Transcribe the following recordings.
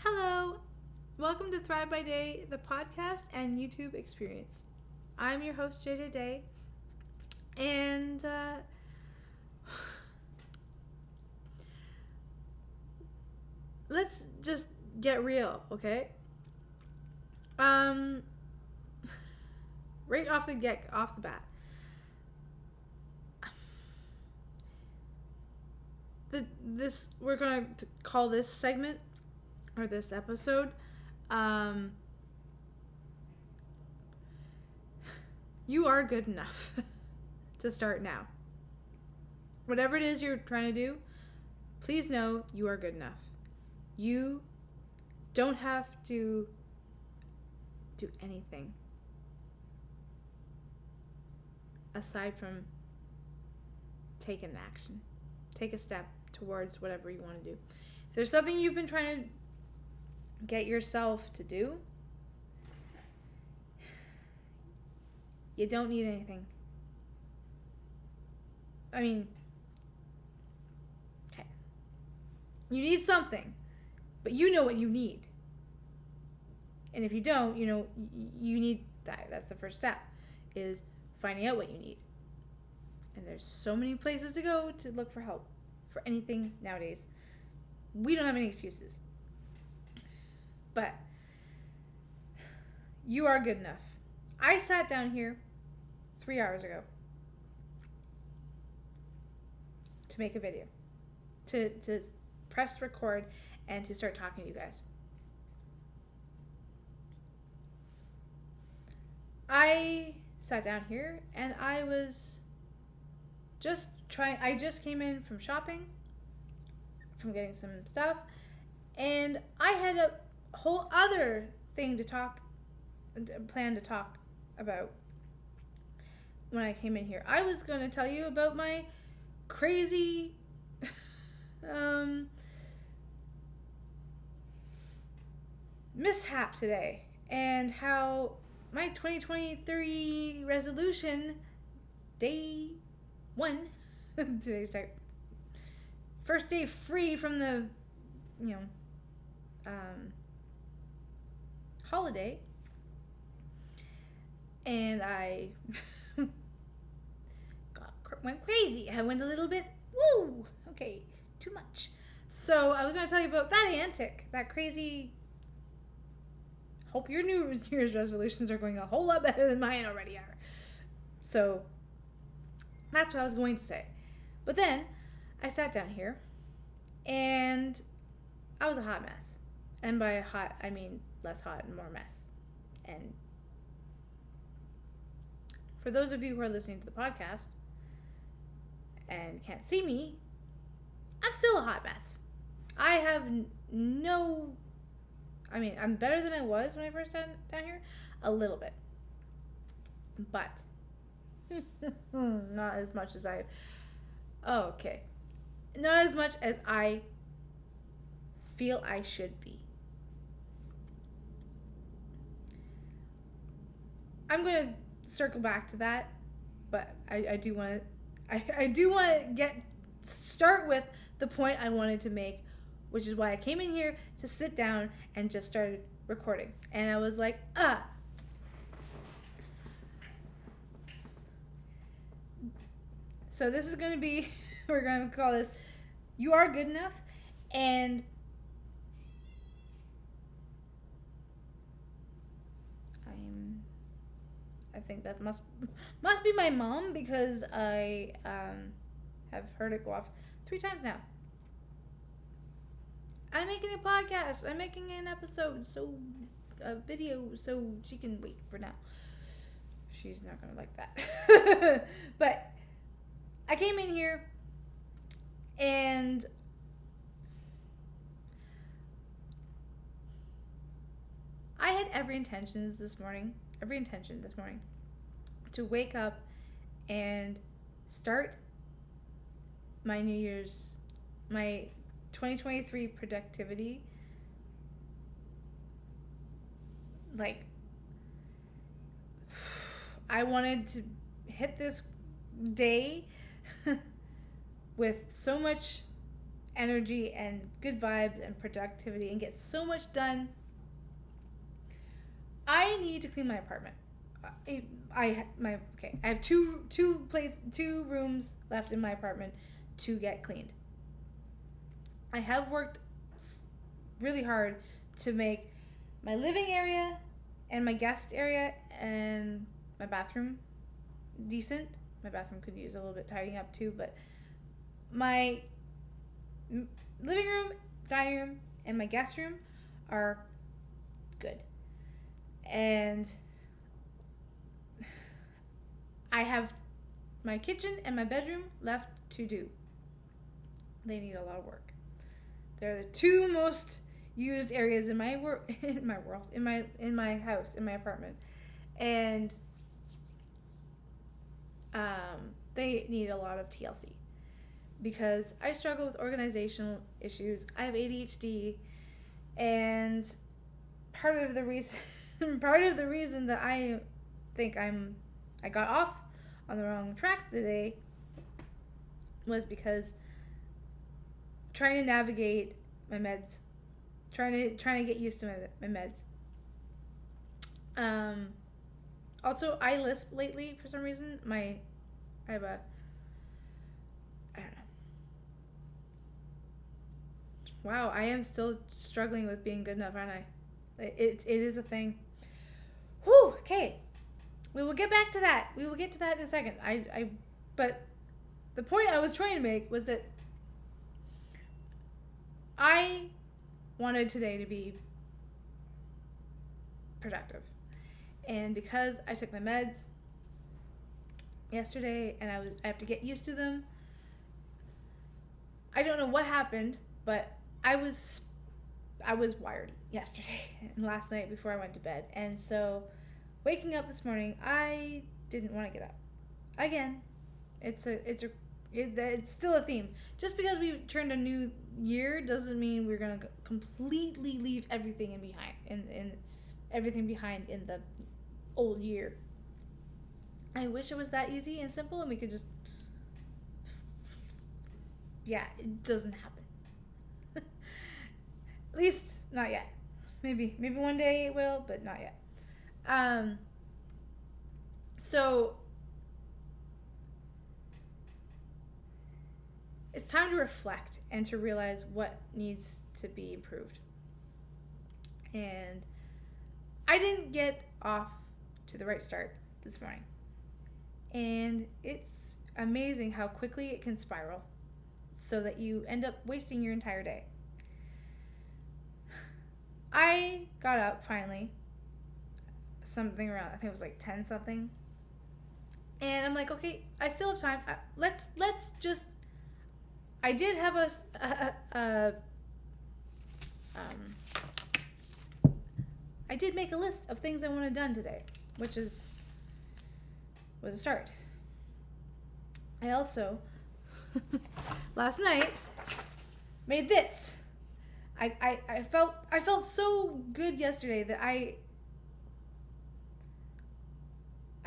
Hello, welcome to Thrive by Day, the podcast and YouTube experience. I'm your host, JJ Day, and let's just get real, okay? Um, right off the bat, we're gonna call this segment or this episode. You are good enough to start now. Whatever it is you're trying to do, please know you are good enough. You don't have to do anything aside from take an action. Take a step towards whatever you want to do. If there's something you've been trying to get yourself to do, you don't need anything. I mean, okay. You need something, but you know what you need. And if you don't, you need that. That's the first step, is finding out what you need. And there's so many places to go to look for help for anything nowadays. We don't have any excuses. But you are good enough. I sat down here 3 hours ago to make a video, to press record and to start talking to you guys. I sat down here and I was I just came in from shopping, from getting some stuff, and I had a whole other thing plan to talk about when I came in here. I was going to tell you about my crazy mishap today, and how my 2023 resolution, day 1, today's first day free from the, holiday, and I went crazy. I went a little bit, okay, too much. So I was going to tell you about that antic, that crazy. Hope your New Year's resolutions are going a whole lot better than mine already are. So that's what I was going to say. But then I sat down here and I was a hot mess. And by hot, I mean less hot and more mess. And for those of you who are listening to the podcast and can't see me, I'm still a hot mess. I have I'm better than I was when I first sat down here, a little bit. But not as much as not as much as I feel I should be. I'm going to circle back to that, but I do want to start with the point I wanted to make, which is why I came in here to sit down and just started recording. And I was like, So this is going to be, we're going to call this, You Are Good Enough. And I think that must be my mom, because I have heard it go off 3 times now. I'm making a podcast. I'm making an episode, a video, so she can wait for now. She's not going to like that. But I came in here and I had every intention this morning to wake up and start my 2023 productivity. Like, I wanted to hit this day with so much energy and good vibes and productivity and get so much done. I need to clean my apartment. I have two rooms left in my apartment to get cleaned. I have worked really hard to make my living area and my guest area and my bathroom decent. My bathroom could use a little bit tidying up too, but my living room, dining room, and my guest room are good. And I have my kitchen and my bedroom left to do. They need a lot of work. They're the two most used areas in my in my house, in my apartment, and they need a lot of TLC because I struggle with organizational issues. I have ADHD, and part of the reason that I think I got off on the wrong track today was because trying to navigate my meds, trying to get used to my meds. Also, I lisp lately for some reason. I don't know. Wow, I am still struggling with being good enough, aren't I? It is a thing. Whew. Okay, we will get back to that. We will get to that in a second. But the point I was trying to make was that I wanted today to be productive. And because I took my meds yesterday and I have to get used to them, I don't know what happened, but I was wired yesterday and last night before I went to bed. And so waking up this morning, I didn't want to get up. Again, it's still a theme. Just because we turned a new year doesn't mean we're gonna completely leave everything in everything behind in the old year. I wish it was that easy and simple and we could just it doesn't happen. At least not yet. Maybe one day it will, but not yet. So it's time to reflect and to realize what needs to be improved. And I didn't get off to the right start this morning. And it's amazing how quickly it can spiral so that you end up wasting your entire day. I got up finally, something around, I think it was like 10 something. And I'm like, okay, I still have time. Let's just, I did have I did make a list of things I wanted done today, which was a start. I also, last night, made this. I felt so good yesterday that I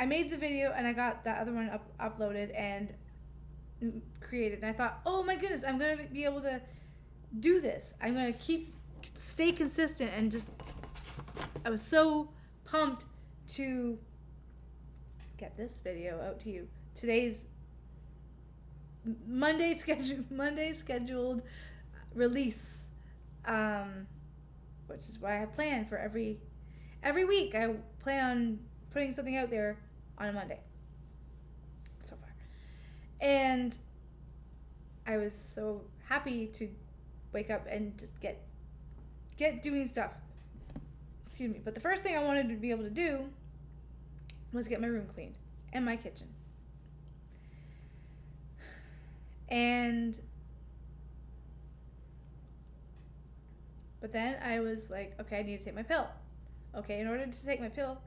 made the video and I got that other one uploaded and created. And I thought, oh my goodness, I'm going to be able to do this. I'm going to stay consistent and just, I was so pumped to get this video out to you. Today's Monday scheduled release. Which is what I have planned for every week. I plan on putting something out there on a Monday so far. And I was so happy to wake up and just get doing stuff. Excuse me. But the first thing I wanted to be able to do was get my room cleaned and my kitchen. But then I was like, okay, I need to take my pill. Okay, in order to take my pill,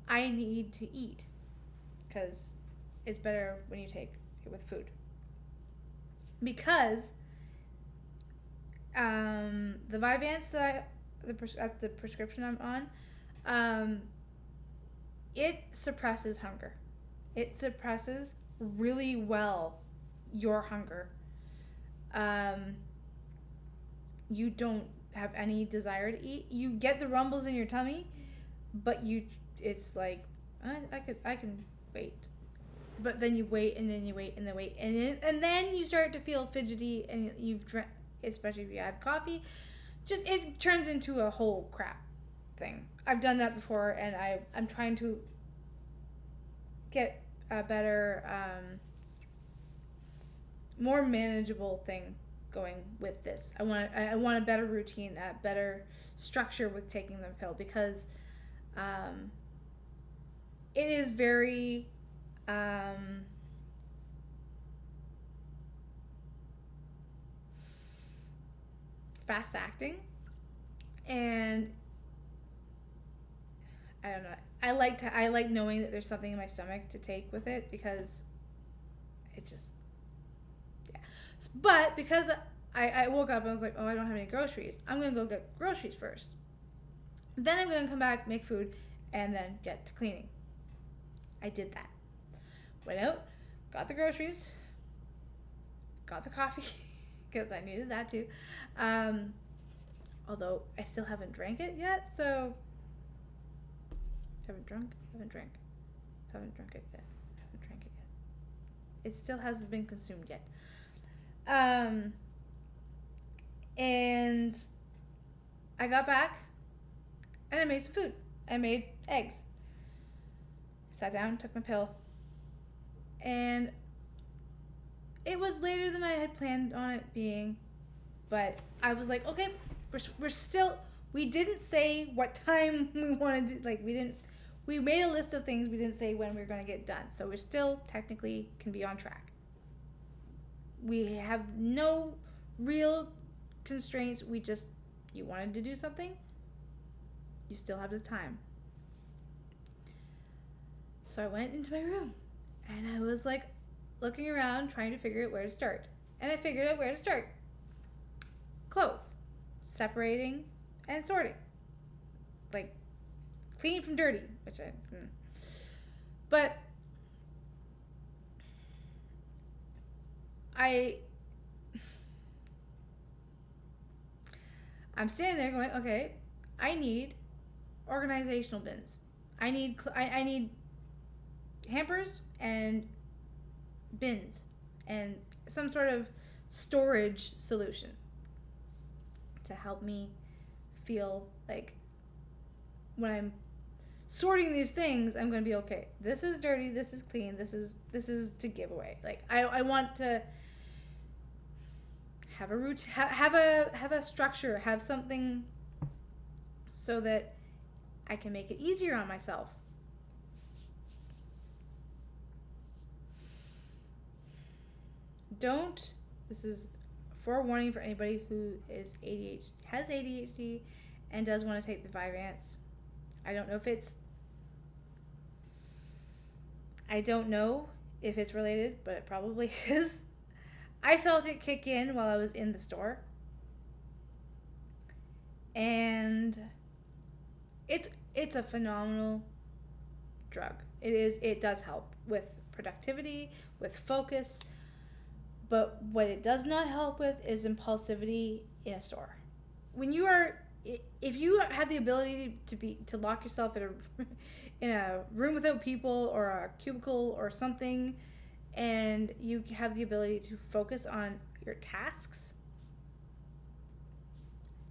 I need to eat. Because it's better when you take it with food. Because the Vyvanse that's the prescription I'm on, it suppresses hunger. It suppresses really well your hunger. You don't have any desire to eat. You get the rumbles in your tummy, but it's like, I can wait. But then you wait, and then you wait, and then wait, and then you start to feel fidgety, and you've drank, especially if you add coffee, just it turns into a whole crap thing. I've done that before, and I'm trying to get a better, more manageable thing going with this. I want a better routine, a better structure with taking the pill, because it is very fast acting, and I don't know. I like knowing that there's something in my stomach to take with it, because it just, yeah. But because I woke up and I was like, oh, I don't have any groceries. I'm gonna go get groceries first. Then I'm gonna come back, make food, and then get to cleaning. I did that. Went out, got the groceries, got the coffee, because I needed that too. Although I still haven't drank it yet, so haven't drank it yet. It still hasn't been consumed yet. And I got back and I made some food. I made eggs. Sat down, took my pill, and it was later than I had planned on it being, but I was like, okay, we didn't say what time we wanted to, we made a list of things, we didn't say when we were going to get done, so we still technically can be on track. We have no real constraints, you wanted to do something, you still have the time. So I went into my room, and I was like looking around, trying to figure out where to start. And I figured out where to start. Clothes. Separating and sorting. Like, clean from dirty, which But I'm standing there going, okay, I need organizational bins. I need hampers and bins and some sort of storage solution to help me feel like when I'm sorting these things, I'm going to be okay. This is dirty, this is clean, this is to give away. Like I want to have a route, have a structure, have something so that I can make it easier on myself. This is a forewarning for anybody who has ADHD and does want to take the Vyvanse. I don't know if it's related, but it probably is. I felt it kick in while I was in the store. And it's a phenomenal drug. It does help with productivity, with focus. But what it does not help with is impulsivity in a store. If you have the ability to lock yourself in a room without people or a cubicle or something, and you have the ability to focus on your tasks,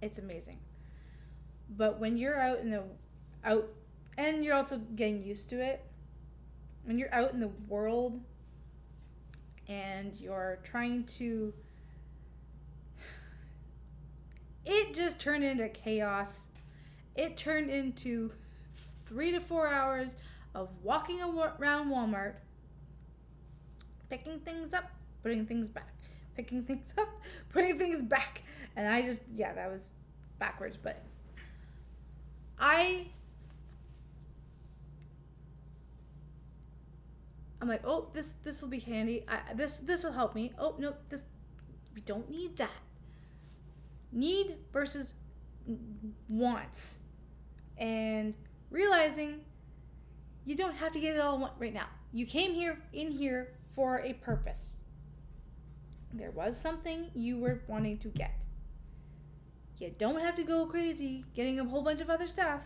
it's amazing. But when you're out and you're also getting used to it, when you're out in the world and you're trying to, it just turned into chaos. It turned into 3 to 4 hours of walking around Walmart, picking things up, putting things back, picking things up, putting things back. And that was backwards, but I'm like, oh, this will be handy. This will help me. Oh, no, we don't need that. Need versus wants. And realizing you don't have to get it all right now. You came in here for a purpose. there was something you were wanting to get. You don't have to go crazy getting a whole bunch of other stuff.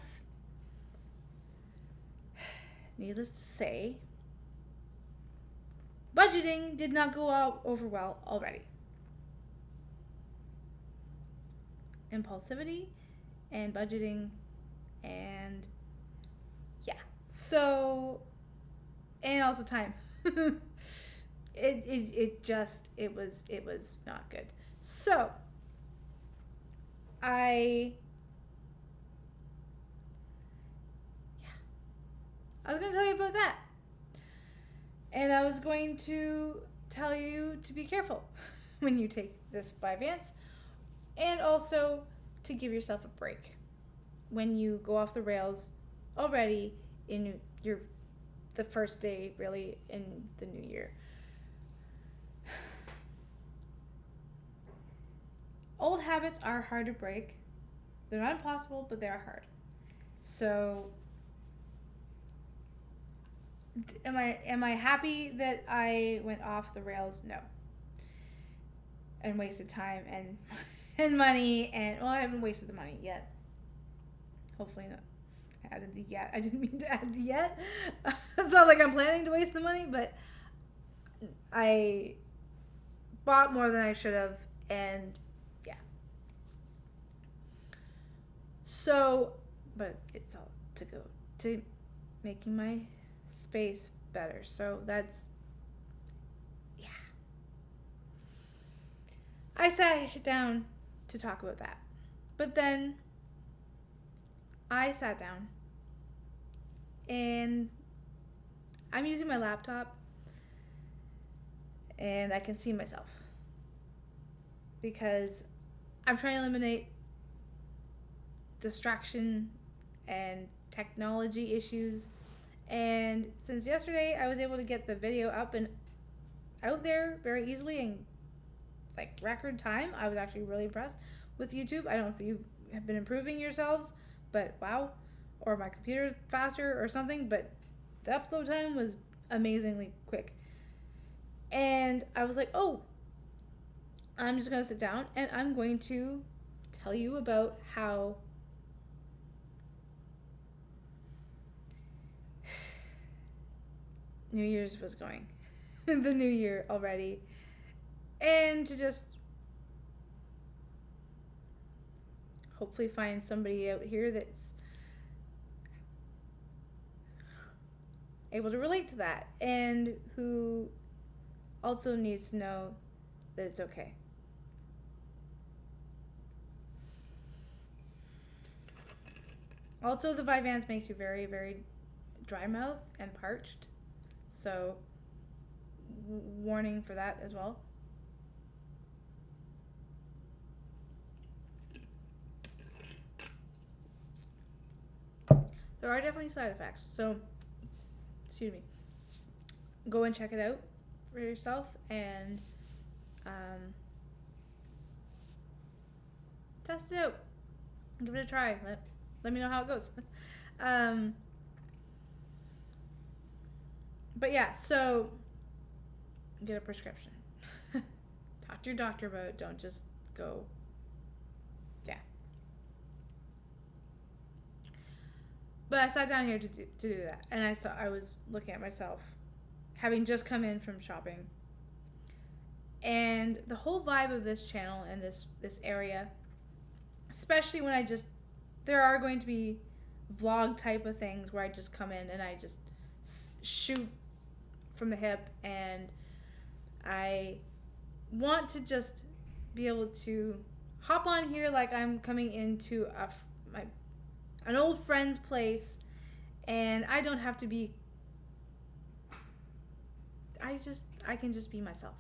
Needless to say, budgeting did not go out over well already. Impulsivity and budgeting and yeah. So, and also time. It was not good. So, I was going to tell you about that. And I was going to tell you to be careful when you take this by Vance, and also to give yourself a break when you go off the rails already in the first day really in the new year. Old habits are hard to break. They're not impossible, but they are hard. So am I happy that I went off the rails? No. And wasted time and money, and well, I haven't wasted the money yet. Hopefully not. I added the yet. I didn't mean to add the yet. It's not like I'm planning to waste the money, but I bought more than I should have, and yeah. So, but it's all to go to making my space better. So that's, yeah. I sat down to talk about that. But then I sat down and I'm using my laptop and I can see myself because I'm trying to eliminate distraction and technology issues. And since yesterday, I was able to get the video up and out there very easily in like record time. I was actually really impressed with YouTube. I don't know if you have been improving yourselves, but wow, or my computer's faster or something, but the upload time was amazingly quick. And I was like, oh, I'm just going to sit down and I'm going to tell you about how New Year's was going. The new year already. And to just hopefully find somebody out here that's able to relate to that and who also needs to know that it's okay. Also, the Vyvanse makes you very, very dry mouth and parched. So, warning for that as well. There are definitely side effects. So, excuse me. Go and check it out for yourself and test it out. Give it a try. Let me know how it goes. But yeah, so get a prescription. Talk to your doctor about it. Don't just go. Yeah. But I sat down here to do that, and I was looking at myself, having just come in from shopping, and the whole vibe of this channel and this area, especially when there are going to be vlog type of things where I just come in and I just shoot from the hip, and I want to just be able to hop on here like I'm coming into an old friend's place, and I don't have to be. I can just be myself.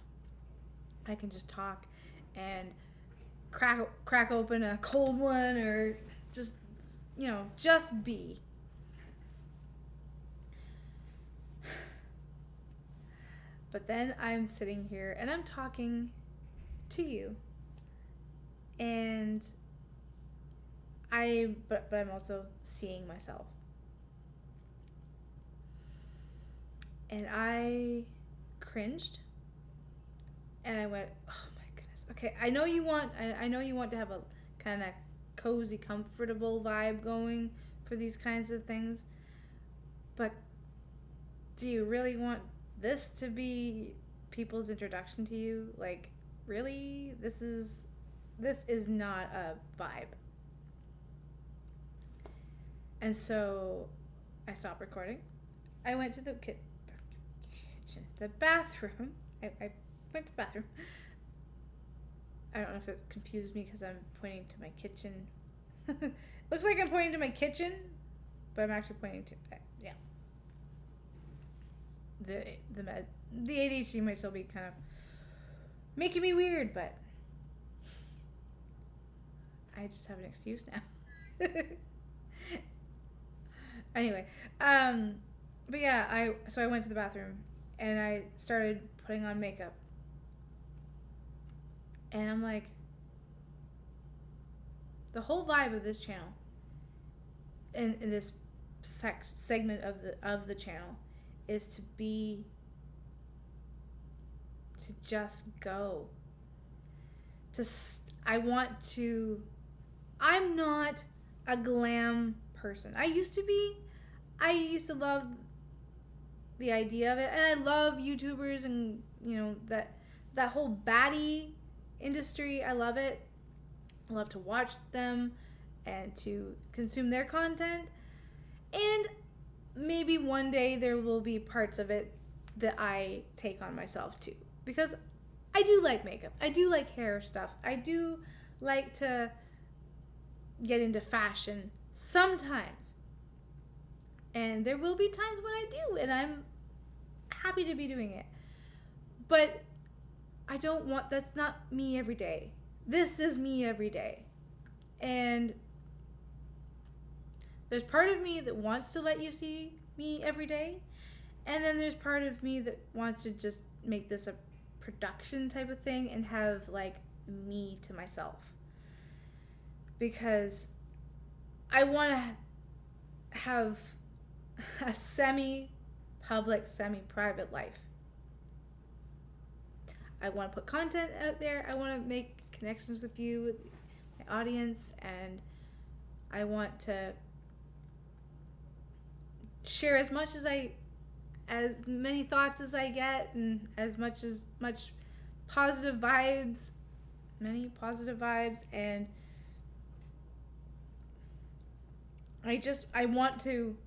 I can just talk and crack open a cold one, or just just be. But then I'm sitting here and I'm talking to you, and but I'm also seeing myself, and I cringed, And I went, oh my goodness. Okay, I know you want to have a kind of cozy, comfortable vibe going for these kinds of things, but do you really want this to be people's introduction to you? Like, really? This is not a vibe. And so I stopped recording. I went to the bathroom. I went to the bathroom. I don't know if it confused me because I'm pointing to my kitchen. Looks like I'm pointing to my kitchen, but I'm actually pointing to yeah. The ADHD might still be kind of making me weird, but I just have an excuse now. Anyway, but yeah, I went to the bathroom and I started putting on makeup. And I'm like, the whole vibe of this channel, in this segment of the channel, is to just go. I'm not a glam person. I used to be. I used to love the idea of it, and I love YouTubers and that whole baddie industry. I love it. I love to watch them and to consume their content. And maybe one day there will be parts of it that I take on myself too. Because I do like makeup. I do like hair stuff. I do like to get into fashion sometimes. And there will be times when I do, and I'm happy to be doing it. But that's not me every day. This is me every day. And there's part of me that wants to let you see me every day. And then there's part of me that wants to just make this a production type of thing and have like me to myself. Because I want to have a semi-public, semi-private life. I want to put content out there. I want to make connections with you, with my audience, and I want to share as many thoughts as I get, and much positive vibes, many positive vibes, and I want to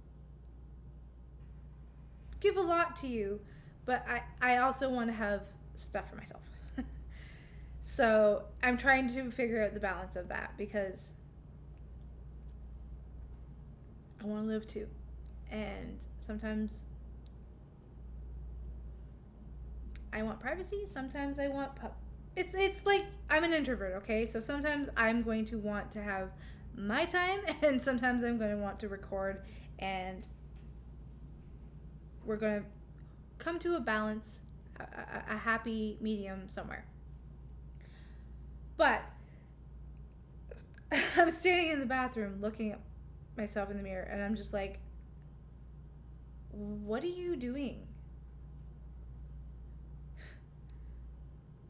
give a lot to you, but I also want to have stuff for myself. So I'm trying to figure out the balance of that, because I want to live too. And sometimes I want privacy, sometimes I want it's like I'm an introvert, okay? So sometimes I'm going to want to have my time, and sometimes I'm going to want to record, and we're going to come to a balance, a happy medium somewhere. But I'm standing in the bathroom looking at myself in the mirror, and I'm just like, what are you doing?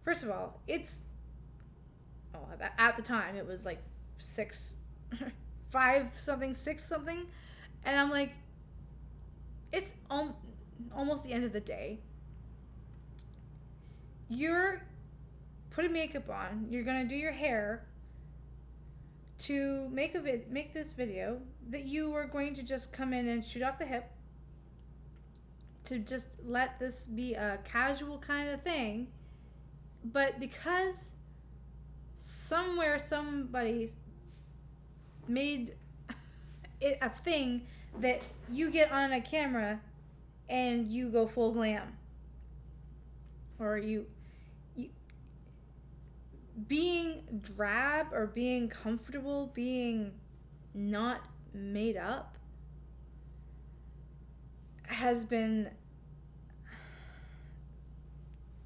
First of all, at the time it was like 5 something, 6 something, and I'm like, it's almost the end of the day. You're putting makeup on, you're gonna do your hair to make this video that you are going to just come in and shoot off the hip, to just let this be a casual kind of thing. But because somewhere somebody made it a thing that you get on a camera and you go full glam, or you being drab or being comfortable, being not made up, has been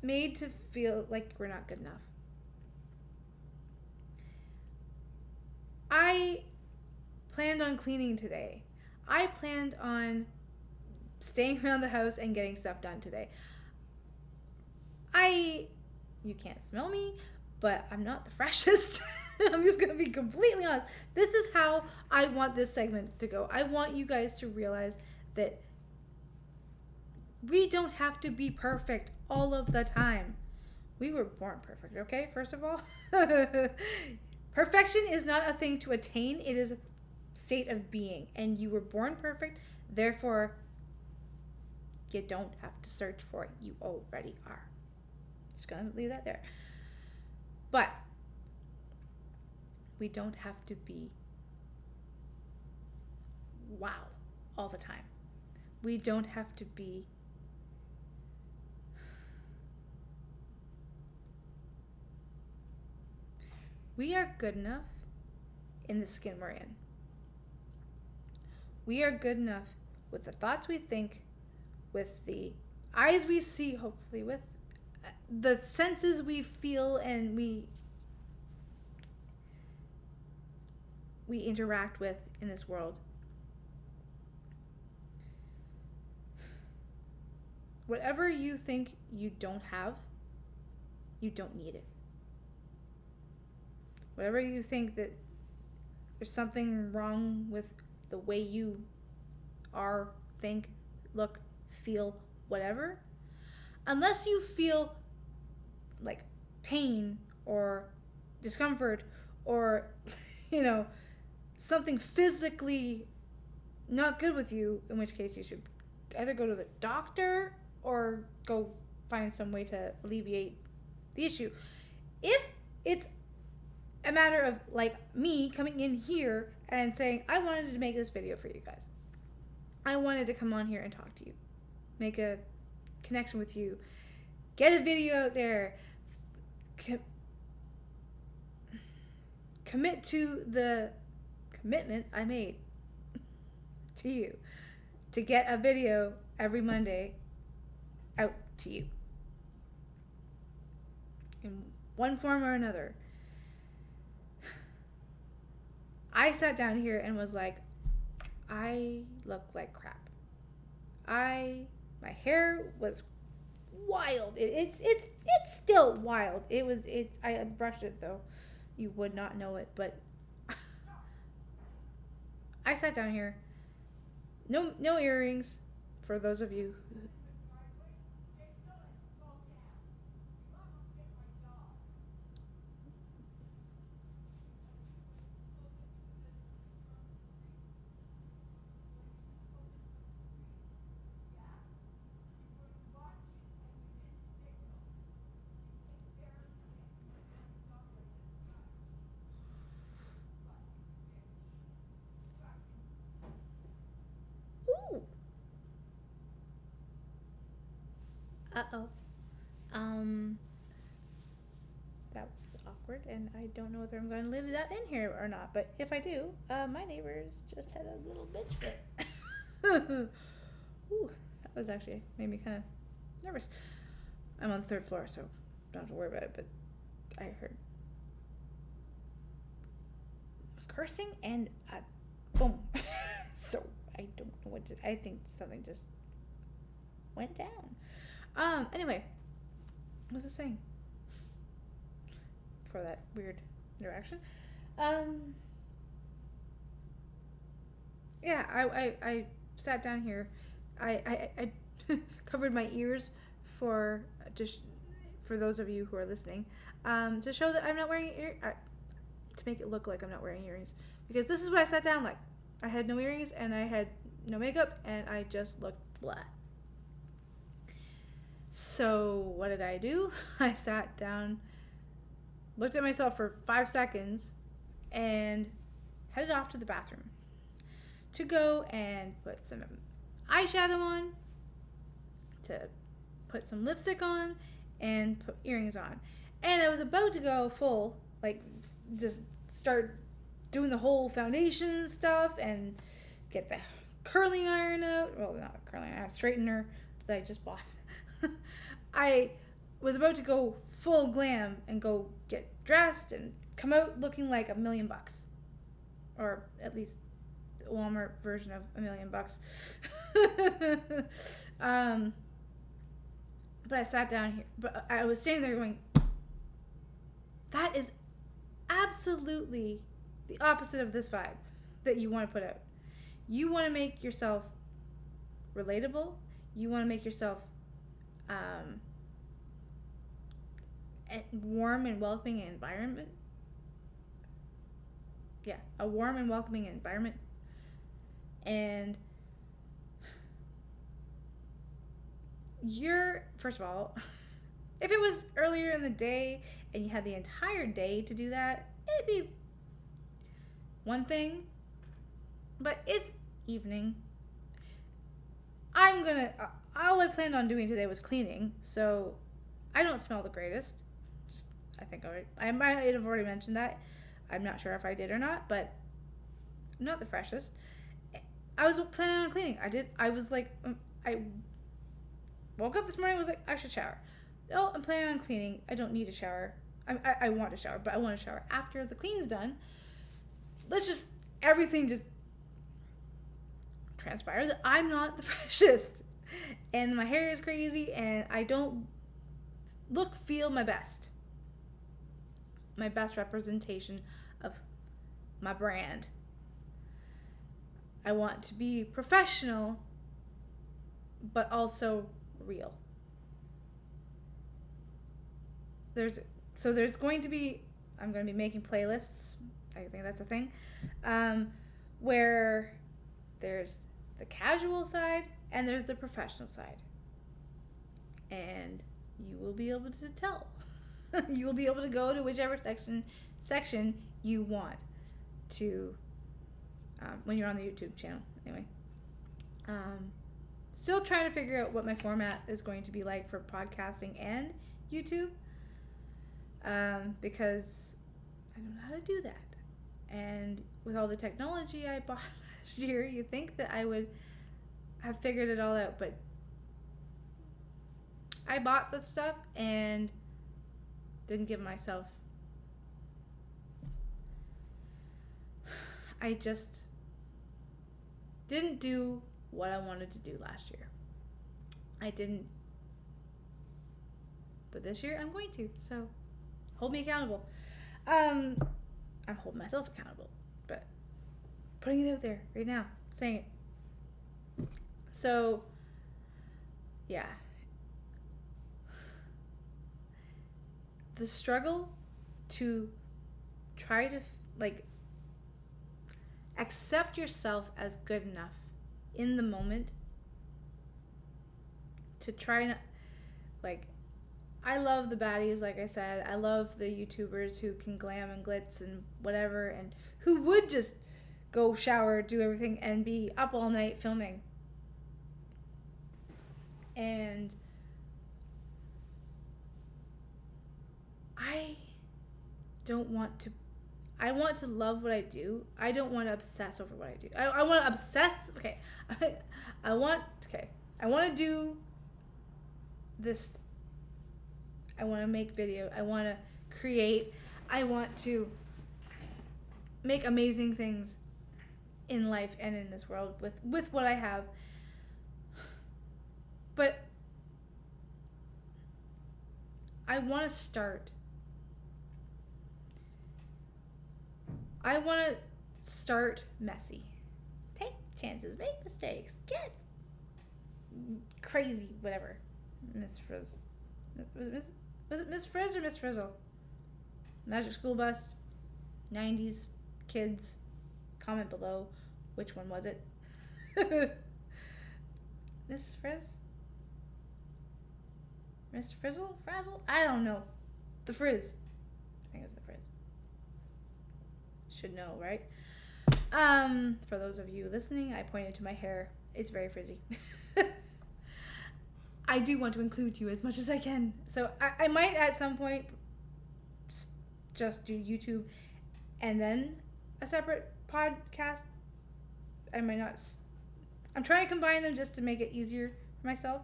made to feel like we're not good enough. I planned on cleaning today. I planned on staying around the house and getting stuff done today. I You can't smell me, but I'm not the freshest. I'm just going to be completely honest. This is how I want this segment to go. I want you guys to realize that we don't have to be perfect all of the time. We were born perfect, okay? First of all. Perfection is not a thing to attain. It is a state of being. And you were born perfect. Therefore, you don't have to search for it. You already are. Just going to leave that there. But we don't have to be wow all the time. We don't have to be we are good enough in the skin we're in. We are good enough with the thoughts we think, with the eyes we see, hopefully, with the senses we feel, and we interact with in this world. Whatever you think you don't have, you don't need it. Whatever you think that there's something wrong with the way you are, think, look, feel, whatever, unless you feel like pain or discomfort or, something physically not good with you, in which case you should either go to the doctor or go find some way to alleviate the issue. If it's a matter of like me coming in here and saying, I wanted to make this video for you guys. I wanted to come on here and talk to you, make a connection with you, get a video out there, commit to the commitment I made to you to get a video every Monday out to you in one form or another. I sat down here and was like, I look like crap. My hair was wild. It's still wild. I brushed it though. You would not know it, but I sat down here. No earrings for those of you who Uh-oh. That was awkward, and I don't know whether I'm going to leave that in here or not, but if I do, my neighbors just had a little bitch fit. Ooh, that was actually made me kind of nervous. I'm on the 3rd floor, so don't have to worry about it, but I heard cursing and boom. So I don't know I think something just went down. Anyway, what was I saying? For that weird interaction. Yeah, I sat down here. I covered my ears for those of you who are listening, to show that I'm not wearing to make it look like I'm not wearing earrings, because this is what I sat down like. I had no earrings and I had no makeup and I just looked blah. So what did I do? I sat down, looked at myself for 5 seconds, and headed off to the bathroom to go and put some eyeshadow on, to put some lipstick on, and put earrings on. And I was about to go full, like, just start doing the whole foundation stuff and get the curling iron out. Well, not curling iron, straightener that I just bought. I was about to go full glam and go get dressed and come out looking like $1 million, or at least the Walmart version of $1 million. But I sat down here, but I was standing there going, That is absolutely the opposite of this vibe that you want to put out. You want to make yourself relatable. You want to make yourself a warm and welcoming environment. Yeah, a warm and welcoming environment. And first of all, if it was earlier in the day and you had the entire day to do that, it'd be one thing. But it's evening. All I planned on doing today was cleaning, so I don't smell the greatest. I think I might have already mentioned that. I'm not sure if I did or not, but I'm not the freshest. I was planning on cleaning. I was like, I woke up this morning and was like, I should shower. No, I'm planning on cleaning. I don't need a shower. I want to shower, but I want to shower after the cleaning's done. Everything just transpire that I'm not the freshest. And my hair is crazy and I don't feel my best. My best representation of my brand. I want to be professional, but also real. I'm going to be making playlists. I think that's a thing. Where there's the casual side and there's the professional side. And you will be able to tell. You will be able to go to whichever section you want to when you're on the YouTube channel. Anyway. Still trying to figure out what my format is going to be like for podcasting and YouTube. Because I don't know how to do that. And with all the technology I bought last year, you think that I would have figured it all out, but I bought the stuff and didn't give myself. I just didn't do what I wanted to do last year. I didn't. But this year I'm going to, so hold me accountable. I'm holding myself accountable, but putting it out there right now, saying it. So, yeah. The struggle to try to, accept yourself as good enough in the moment to try not, I love the baddies, like I said. I love the YouTubers who can glam and glitz and whatever, and who would just go shower, do everything, and be up all night filming. And I want to love what I do. I don't want to obsess over what I do. I want to obsess. Okay. I want to do this. I want to make video. I want to create. I want to make amazing things in life and in this world with what I have. But I want to start. I want to start messy. Take chances, make mistakes, get crazy, whatever. Miss Frizz. Was it Miss Frizz or Miss Frizzle? Magic School Bus, 90s kids. Comment below which one was it. Miss Frizz? Miss Frizzle? Frazzle? I don't know. The Frizz. I think it was the Frizz. Should know, right? For those of you listening, I pointed to my hair. It's very frizzy. I do want to include you as much as I can. So I might at some point just do YouTube and then a separate podcast. I might not. I'm trying to combine them just to make it easier for myself.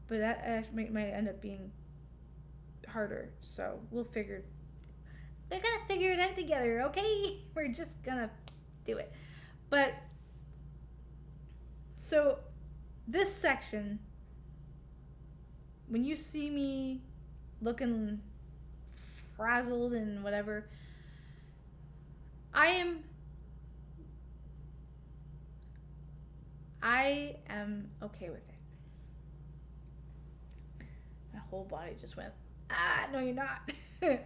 But that might end up being harder. So we're gonna figure it out together, okay? We're just gonna do it. But so this section, when you see me looking frazzled and whatever. I am okay with it. My whole body just went, no, you're not.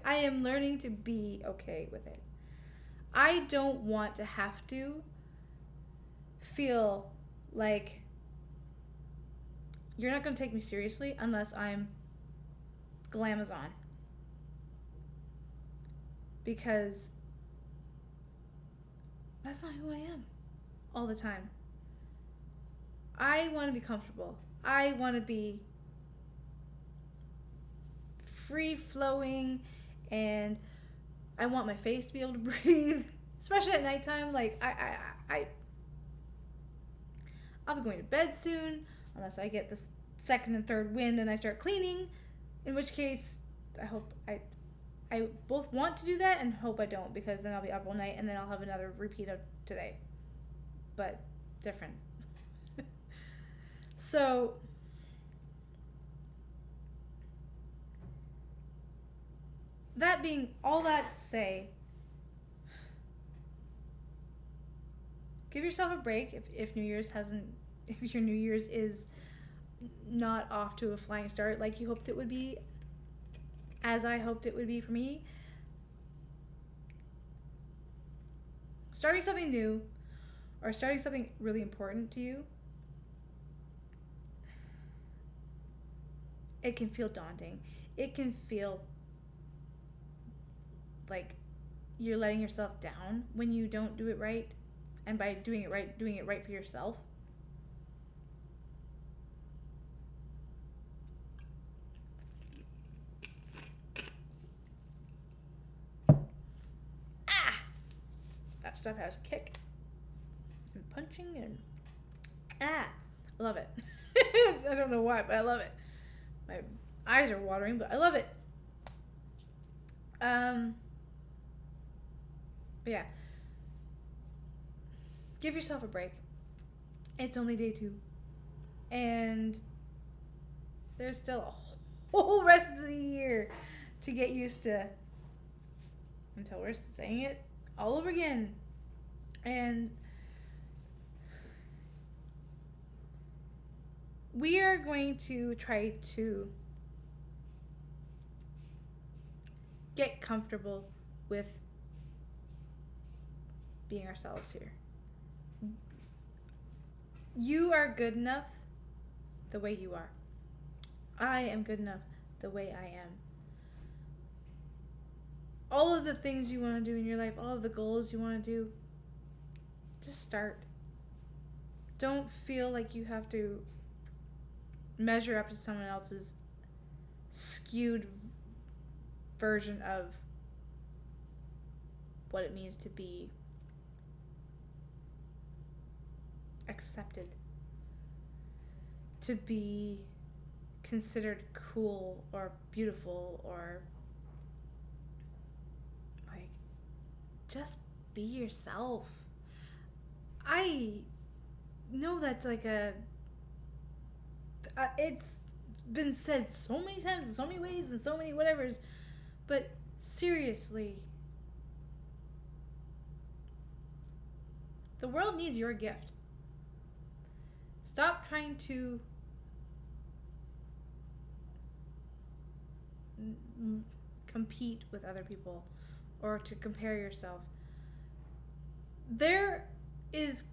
I am learning to be okay with it. I don't want to have to feel like you're not going to take me seriously unless I'm glamazon. Because that's not who I am all the time. I want to be comfortable. I want to be free flowing, and I want my face to be able to breathe, especially at nighttime. Like I'll be going to bed soon unless I get the second and third wind and I start cleaning, in which case I hope I both want to do that and hope I don't, because then I'll be up all night and then I'll have another repeat of today, but different. So that being all that to say, give yourself a break if your New Year's is not off to a flying start like you hoped it would be, as I hoped it would be for me. Starting something new or starting something really important to you, it can feel daunting. It can feel like you're letting yourself down when you don't do it right. And by doing it right for yourself. That stuff has kick and punching and I love it. I don't know why, but I love it. My eyes are watering, but I love it. But yeah. Give yourself a break. It's only day 2. And there's still a whole rest of the year to get used to until we're saying it all over again. And we are going to try to get comfortable with being ourselves here. You are good enough the way you are. I am good enough the way I am. All of the things you want to do in your life, all of the goals you want to do, just start. Don't feel like you have to measure up to someone else's skewed version of what it means to be accepted, to be considered cool or beautiful, or like, just be yourself. I know that's like it's been said so many times in so many ways and so many whatevers, but seriously, the world needs your gift. Stop trying to compete with other people or to compare yourself. There is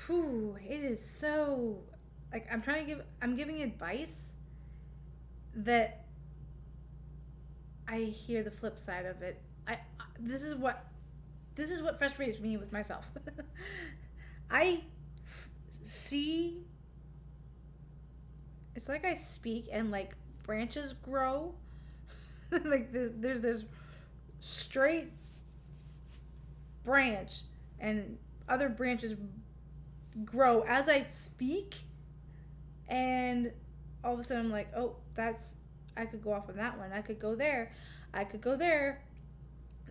it is so, like, I'm giving advice that I hear the flip side of it. This is what frustrates me with myself. I see, it's like I speak and like branches grow. Like there's this straight branch and other branches grow as I speak, and all of a sudden I'm like, oh, I could go off on that one. I could go there.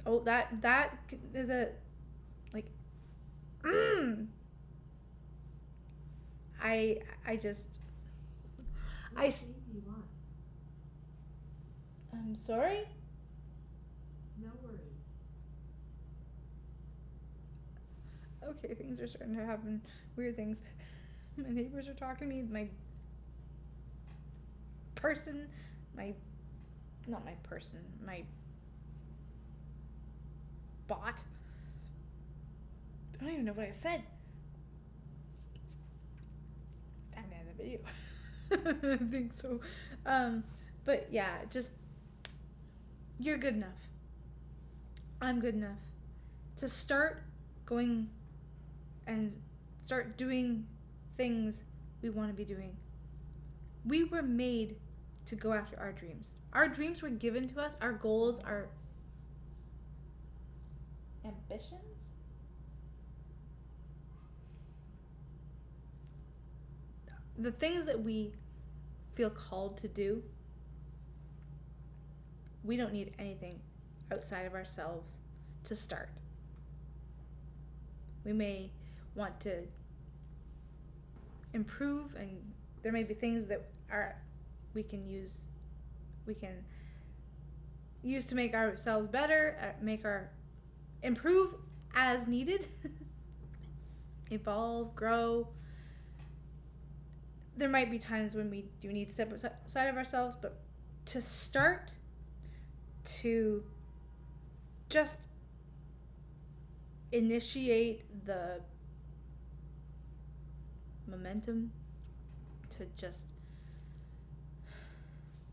Oh, that is a, like, I just I s- What do you want? I'm sorry. No worries. Okay, things are starting to happen. Weird things. My neighbors are talking to me. My person, my not my person, my bot. I don't even know what I said. Time to end the video. I think so. But yeah, just you're good enough. I'm good enough to start going and start doing things we want to be doing. We were made to go after our dreams. Our dreams were given to us, our goals, our ambitions. The things that we feel called to do, we don't need anything outside of ourselves to start. We may want to improve, and there may be things that are we can use to make ourselves better, make our improve as needed, evolve, grow. There might be times when we do need to step outside of ourselves, but to start to just initiate the momentum to just,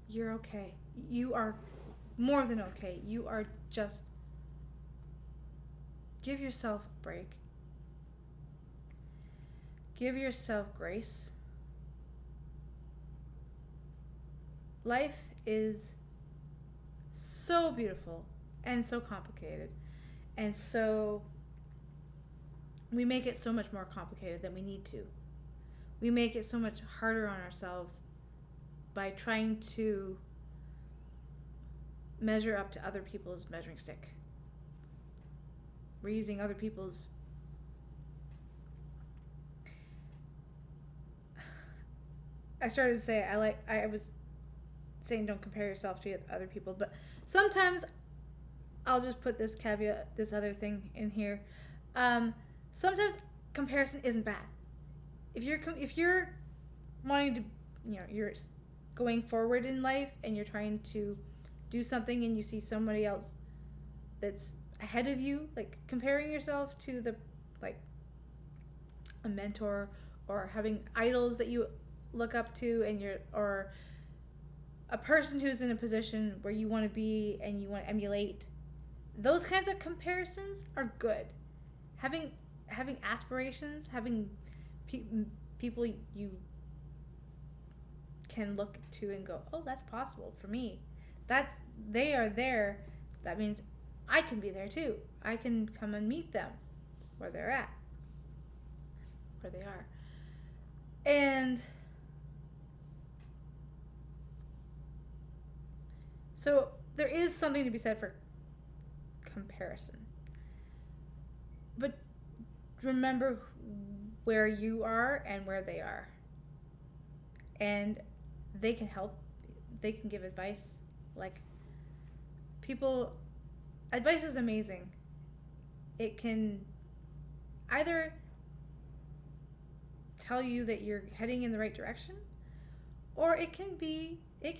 you're okay. You are more than okay. You are just, give yourself a break. Give yourself grace. Life is so beautiful and so complicated. And so we make it so much more complicated than we need to. We make it so much harder on ourselves by trying to measure up to other people's measuring stick. We're using other people's I started to say I was saying don't compare yourself to other people, but sometimes I'll just put this caveat, this other thing in here. Sometimes comparison isn't bad. If you're wanting to, you're going forward in life and you're trying to do something and you see somebody else that's ahead of you, like comparing yourself to a mentor or having idols that you look up to, and or a person who's in a position where you want to be and you want to emulate, those kinds of comparisons are good. Having aspirations, having people you can look to and go, oh, that's possible for me. They are there. That means I can be there too. I can come and meet them where they're at, where they are. And so there is something to be said for comparison. But remember where you are and where they are. And they can help. They can give advice. Advice is amazing. It can either tell you that you're heading in the right direction, or it can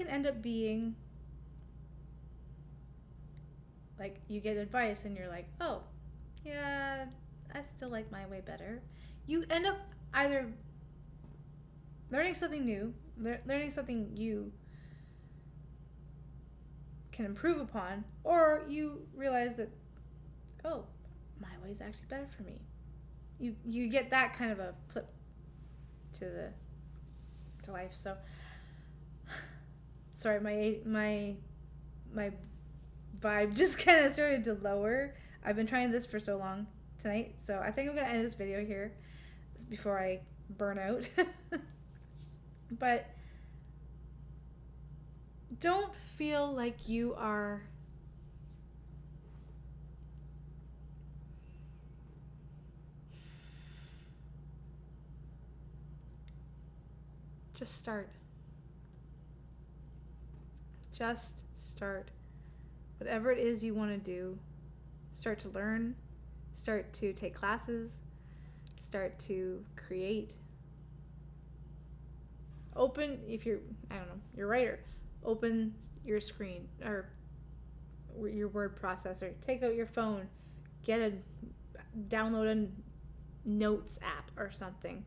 end up being like you get advice and you're like, oh, yeah, I still like my way better. You end up either learning something new, learning something you can improve upon, or you realize that, oh, my way is actually better for me. You get that kind of a flip to life. So sorry, my vibe just kind of started to lower. I've been trying this for so long tonight, so I think I'm gonna end this video here before I burn out. But don't feel like you are Just start. Just start. Whatever it is you want to do, start to learn, start to take classes, start to create. Open, if you're, I don't know, you're a writer, open your screen or your word processor. Take out your phone, download a notes app or something,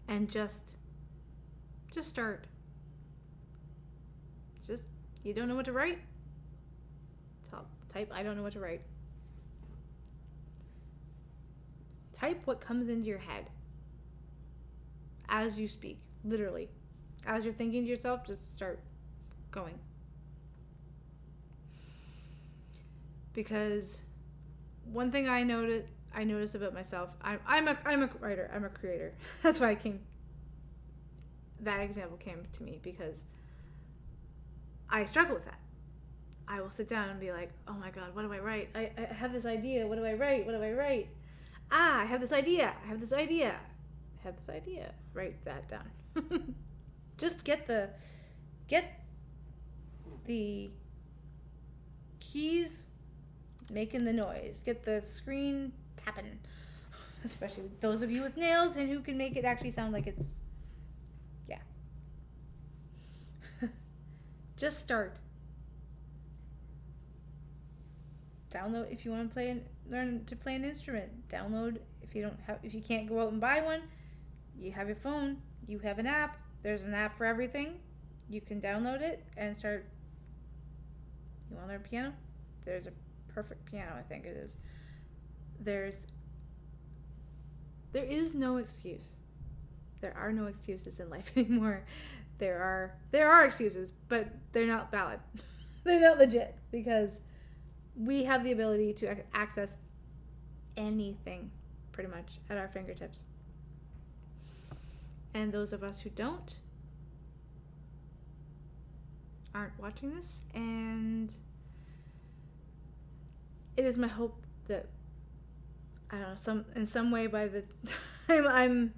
and just start. Just, you don't know what to write? Type, I don't know what to write. Type what comes into your head as you speak, literally. As you're thinking to yourself, just start going. Because one thing I noticed about myself, I'm a writer, I'm a creator. That's why that example came to me, because I struggle with that. I will sit down and be like, oh my God, what do I write? I have this idea. What do I write? What do I write? I have this idea. Write that down. Just get the keys making the noise. Get the screen tapping. Especially those of you with nails and who can make it actually sound like it's, yeah. Just start. Download if you want to learn to play an instrument. Download if you can't go out and buy one. You have your phone. You have an app. There's an app for everything. You can download it and start. You want to learn piano? There's a perfect piano, I think it is. There is no excuse. There are no excuses in life anymore. There are excuses, but they're not valid. They're not legit, because we have the ability to access anything pretty much at our fingertips. And those of us who aren't watching this, and it is my hope that, I don't know, in some way by the time I'm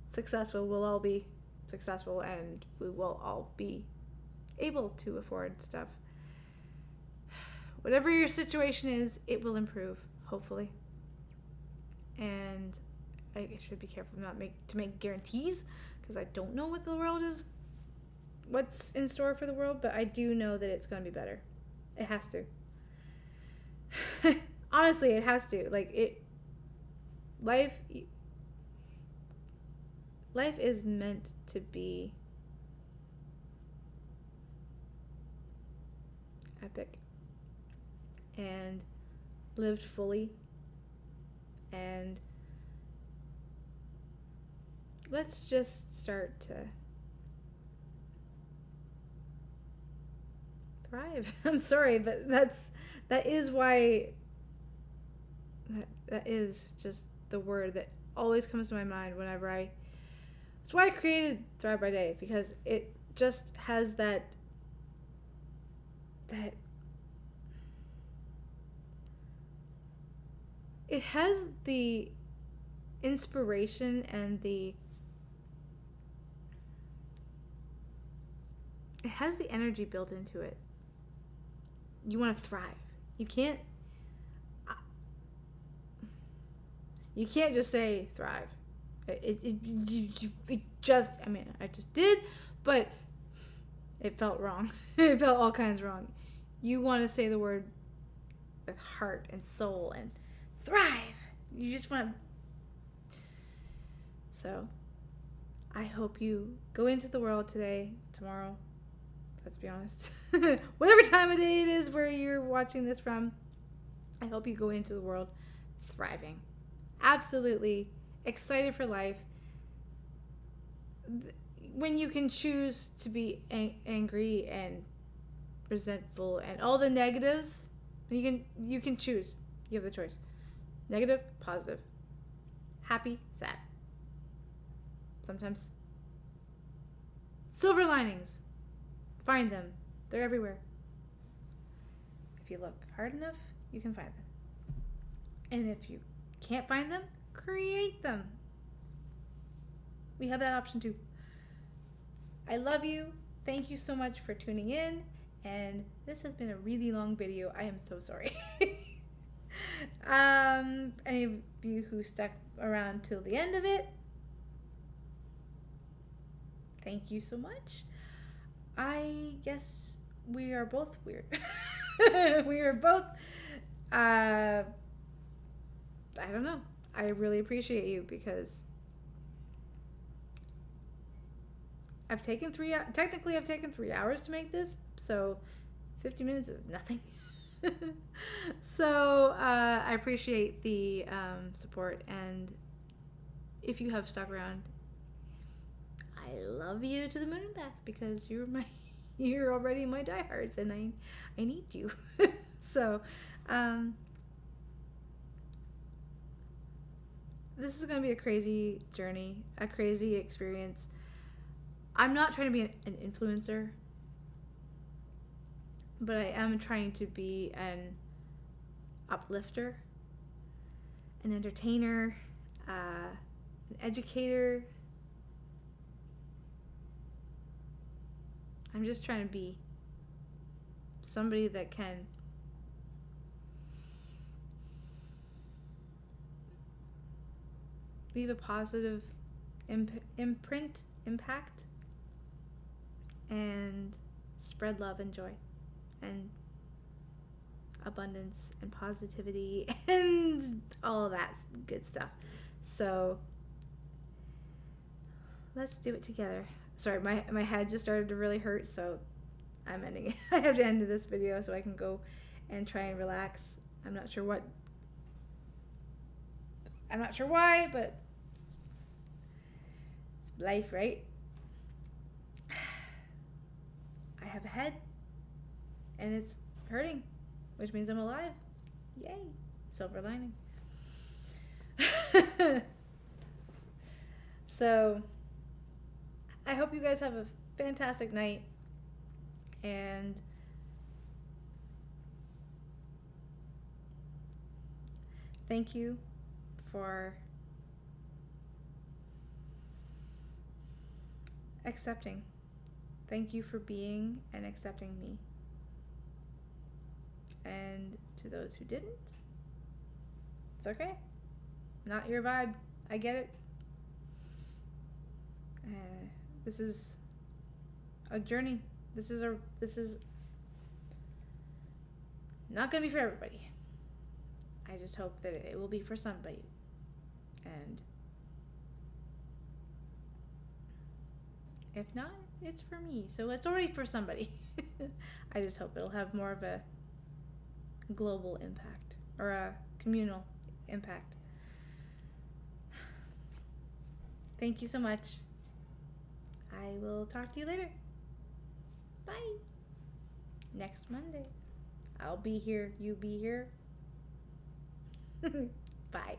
successful, we'll all be successful and we will all be able to afford stuff. Whatever your situation is, it will improve, hopefully. And I should be careful not to make guarantees, because I don't know what's in store for the world, but I do know that it's going to be better. It has to. Honestly, it has to. Life is meant to be epic and lived fully, and let's just start to thrive. I'm sorry, but that is why that is just the word that always comes to my mind whenever that's why I created Thrive by Day, because it just has that it has the inspiration and it has the energy built into it. You want to thrive. You can't just say thrive. I just did, but it felt wrong. It felt all kinds wrong. You want to say the word with heart and soul and thrive. You just want to. So, I hope you go into the world today, tomorrow, let's be honest. Whatever time of day it is where you're watching this from, I hope you go into the world thriving. Absolutely excited for life. When you can choose to be angry and resentful and all the negatives, you can choose. You have the choice. Negative, positive. Happy, sad. Sometimes silver linings. Find them. They're everywhere. If you look hard enough, you can find them. And if you can't find them, create them. We have that option too. I love you. Thank you so much for tuning in. And this has been a really long video. I am so sorry. Any of you who stuck around till the end of it, thank you so much. I guess we are both weird. We are both, I don't know. I really appreciate you because I've taken 3 hours to make this, so 50 minutes is nothing. So I appreciate the support, and if you have stuck around, I love you to the moon and back because you're already my diehards, and I need you. So this is gonna be a crazy journey, a crazy experience. I'm not trying to be an influencer, but I am trying to be an uplifter, an entertainer, an educator. I'm just trying to be somebody that can leave a positive impact, and spread love and joy and abundance and positivity and all of that good stuff. So let's do it together. Sorry, my head just started to really hurt, so I'm ending it. I have to end this video so I can go and try and relax. I'm not sure why, but it's life, right? I have a head and it's hurting, which means I'm alive. Yay. Silver lining. So I hope you guys have a fantastic night, and thank you for accepting. Thank you for being and accepting me. And to those who didn't, it's okay. Not your vibe. I get it. This is a journey. This is not gonna be for everybody. I just hope that it will be for somebody. And if not, it's for me. So it's already for somebody. I just hope it'll have more of a global impact or a communal impact. Thank you so much. I will talk to you later. Bye. Next Monday. I'll be here. You be here. Bye.